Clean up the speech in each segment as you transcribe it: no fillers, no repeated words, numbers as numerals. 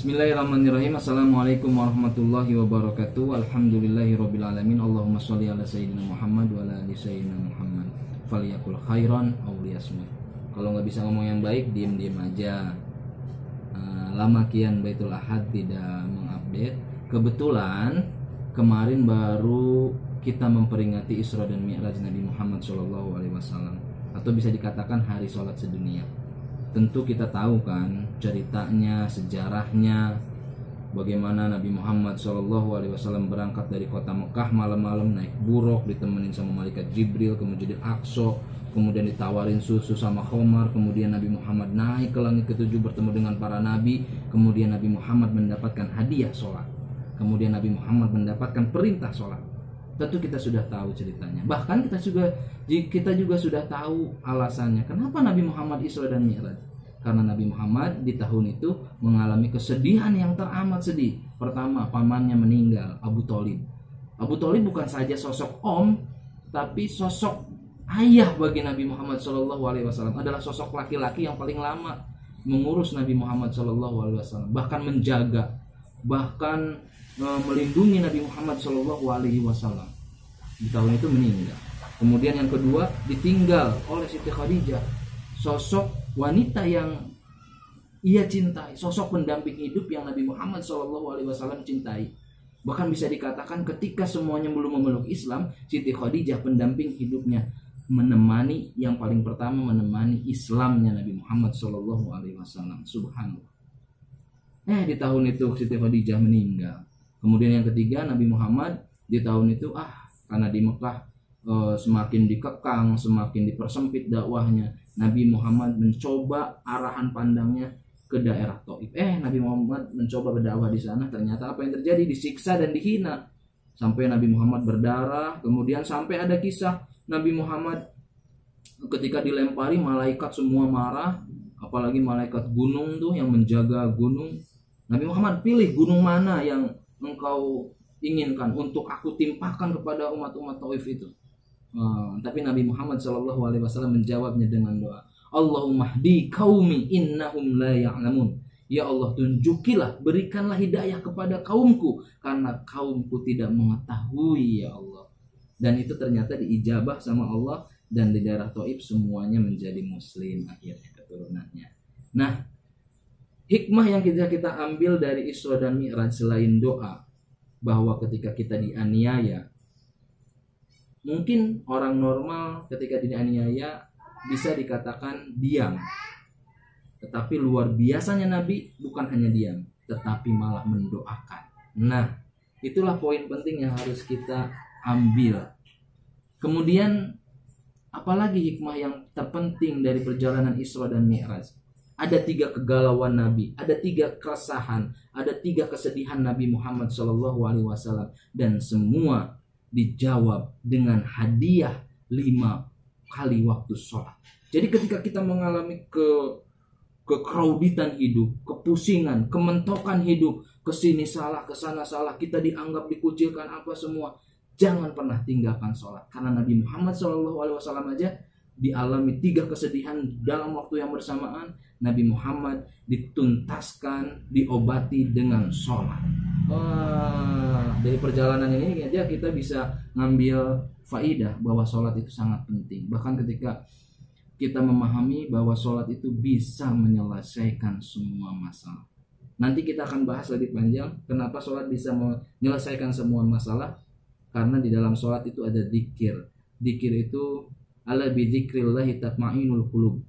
Bismillahirrahmanirrahim. Assalamualaikum warahmatullahi wabarakatuh. Alhamdulillahirabbil alamin. Allahumma sholli ala sayyidina Muhammad wa ala ali sayyidina Muhammad. Falyakul khairan aw liyasmut. Kalau nggak bisa ngomong yang baik, diem-diem aja. Lama kian Baitul Ahad tidak mengupdate. Kebetulan kemarin baru kita memperingati Isra dan Mi'raj Nabi Muhammad SAW, atau bisa dikatakan hari sholat sedunia. Tentu kita tahu kan ceritanya, sejarahnya, bagaimana Nabi Muhammad SAW berangkat dari kota Mekah malam-malam naik buruk, ditemenin sama malaikat Jibril ke Masjidil Aqsa, kemudian ditawarin susu sama Khomar, kemudian Nabi Muhammad naik ke langit ketujuh bertemu dengan para nabi, kemudian Nabi Muhammad mendapatkan hadiah sholat, kemudian Nabi Muhammad mendapatkan perintah sholat. Tentu kita sudah tahu ceritanya. Bahkan kita juga sudah tahu alasannya kenapa Nabi Muhammad Isra dan Mi'raj. Karena Nabi Muhammad di tahun itu mengalami kesedihan yang teramat sedih. Pertama, pamannya meninggal, Abu Thalib. Abu Thalib bukan saja sosok om, tapi sosok ayah bagi Nabi Muhammad SAW. Adalah sosok laki-laki yang paling lama mengurus Nabi Muhammad SAW, bahkan menjaga, bahkan melindungi Nabi Muhammad SAW. Di tahun itu meninggal. Kemudian yang kedua, ditinggal oleh Siti Khadijah, sosok wanita yang ia cintai, sosok pendamping hidup yang Nabi Muhammad SAW cintai. Bahkan bisa dikatakan ketika semuanya belum memeluk Islam, Siti Khadijah pendamping hidupnya, menemani, yang paling pertama menemani Islamnya Nabi Muhammad SAW. Subhanallah. Di tahun itu Siti Khadijah meninggal. Kemudian yang ketiga, Nabi Muhammad di tahun itu karena di Mekah semakin dikekang, semakin dipersempit dakwahnya, Nabi Muhammad mencoba arahan pandangnya ke daerah Thaif. Nabi Muhammad mencoba berdakwah di sana, ternyata apa yang terjadi? Disiksa dan dihina sampai Nabi Muhammad berdarah. Kemudian sampai ada kisah Nabi Muhammad ketika dilempari, malaikat semua marah, apalagi malaikat gunung tuh yang menjaga gunung. Nabi Muhammad pilih gunung mana yang engkau inginkan untuk aku timpakan kepada umat-umat Taif itu. Tapi Nabi Muhammad SAW menjawabnya dengan doa, Allahumma hdi qaumi innahum la ya'lamun. Ya Allah, tunjukilah, berikanlah hidayah kepada kaumku karena kaumku tidak mengetahui, ya Allah. Dan itu ternyata diijabah sama Allah, dan di daerah Taif semuanya menjadi muslim akhirnya keturunannya. Nah, hikmah yang kita ambil dari Isra dan Mi'raj selain doa, bahwa ketika kita dianiaya, mungkin orang normal ketika dianiaya bisa dikatakan diam. Tetapi luar biasanya Nabi bukan hanya diam, tetapi malah mendoakan. Nah, itulah poin penting yang harus kita ambil. Kemudian, apalagi hikmah yang terpenting dari perjalanan Isra dan Mi'raj? Ada 3 kegalauan Nabi, ada 3 keresahan, ada 3 kesedihan Nabi Muhammad SAW, dan semua dijawab dengan hadiah 5 kali waktu sholat. Jadi ketika kita mengalami kekrauditan hidup, kepusingan, kementokan hidup, kesini salah, kesana salah, kita dianggap dikucilkan apa semua, jangan pernah tinggalkan sholat. Karena Nabi Muhammad SAW aja dialami 3 kesedihan dalam waktu yang bersamaan. Nabi Muhammad dituntaskan, diobati dengan sholat. Dari perjalanan ini aja kita bisa ngambil faidah bahwa sholat itu sangat penting. Bahkan ketika kita memahami bahwa sholat itu bisa menyelesaikan semua masalah. Nanti kita akan bahas lebih panjang kenapa sholat bisa menyelesaikan semua masalah. Karena di dalam sholat itu ada dzikir. Dzikir itu ala bidzikrillahi tatma'innul qulub.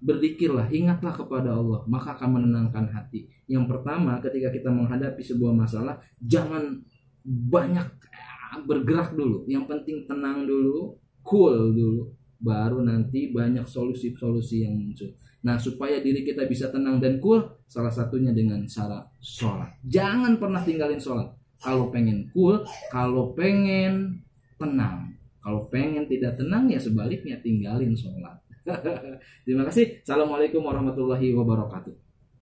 Berzikirlah, ingatlah kepada Allah, maka akan menenangkan hati. Yang pertama, ketika kita menghadapi sebuah masalah, jangan banyak bergerak dulu. Yang penting tenang dulu, cool dulu, baru nanti banyak solusi-solusi yang muncul. Nah, supaya diri kita bisa tenang dan cool, salah satunya dengan cara sholat. Jangan pernah tinggalin sholat. Kalau pengen cool, kalau pengen tenang. Kalau pengen tidak tenang, ya sebaliknya tinggalin sholat. Terima kasih. Assalamualaikum warahmatullahi wabarakatuh.